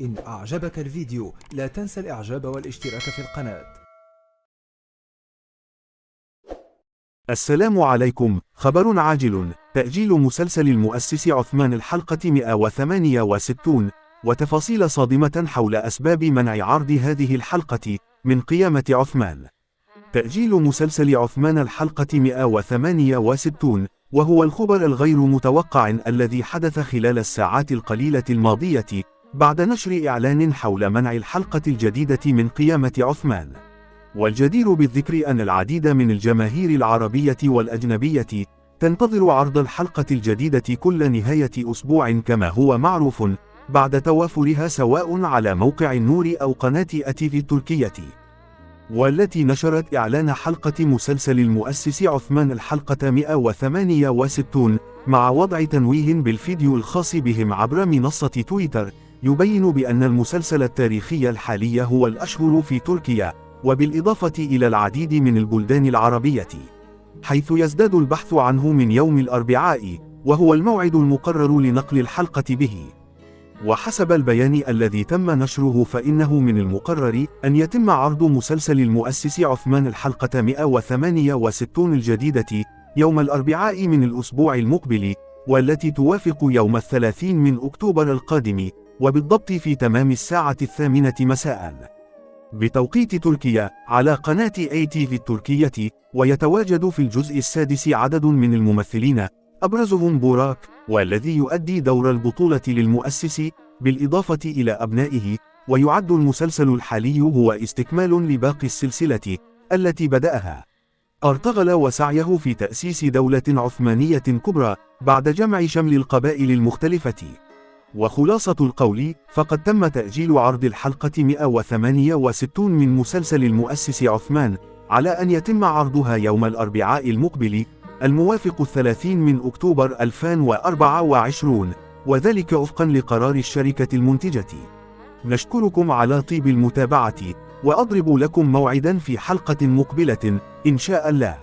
إن أعجبك الفيديو لا تنسى الإعجاب والاشتراك في القناة. السلام عليكم. خبر عاجل: تأجيل مسلسل المؤسس عثمان الحلقة 168، وتفاصيل صادمة حول أسباب منع عرض هذه الحلقة من قيامة عثمان. تأجيل مسلسل عثمان الحلقة 168، وهو الخبر الغير متوقع الذي حدث خلال الساعات القليلة الماضية بعد نشر إعلان حول منع الحلقة الجديدة من قيامة عثمان. والجدير بالذكر أن العديد من الجماهير العربية والأجنبية تنتظر عرض الحلقة الجديدة كل نهاية أسبوع كما هو معروف، بعد توافرها سواء على موقع النور أو قناة ATV التركية، والتي نشرت إعلان حلقة مسلسل المؤسس عثمان الحلقة 168 مع وضع تنويه بالفيديو الخاص بهم عبر منصة تويتر يبين بأن المسلسل التاريخي الحالي هو الأشهر في تركيا، وبالإضافة إلى العديد من البلدان العربية، حيث يزداد البحث عنه من يوم الأربعاء، وهو الموعد المقرر لنقل الحلقة به. وحسب البيان الذي تم نشره فإنه من المقرر أن يتم عرض مسلسل المؤسس عثمان الحلقة 168 الجديدة يوم الأربعاء من الأسبوع المقبل، والتي توافق يوم 30 من أكتوبر القادم، وبالضبط في تمام الساعة 8 مساء بتوقيت تركيا، على قناة ATV التركية. ويتواجد في الجزء السادس عدد من الممثلين، أبرزهم بوراك، والذي يؤدي دور البطولة للمؤسس بالإضافة إلى أبنائه. ويعد المسلسل الحالي هو استكمال لباقي السلسلة التي بدأها أرطغرل وسعيه في تأسيس دولة عثمانية كبرى بعد جمع شمل القبائل المختلفة. وخلاصة القول، فقد تم تأجيل عرض الحلقة 168 من مسلسل المؤسس عثمان على أن يتم عرضها يوم الأربعاء المقبل الموافق 30 من أكتوبر 2024، وذلك وفقا لقرار الشركة المنتجة. نشكركم على طيب المتابعة، وأضرب لكم موعدا في حلقة مقبلة إن شاء الله.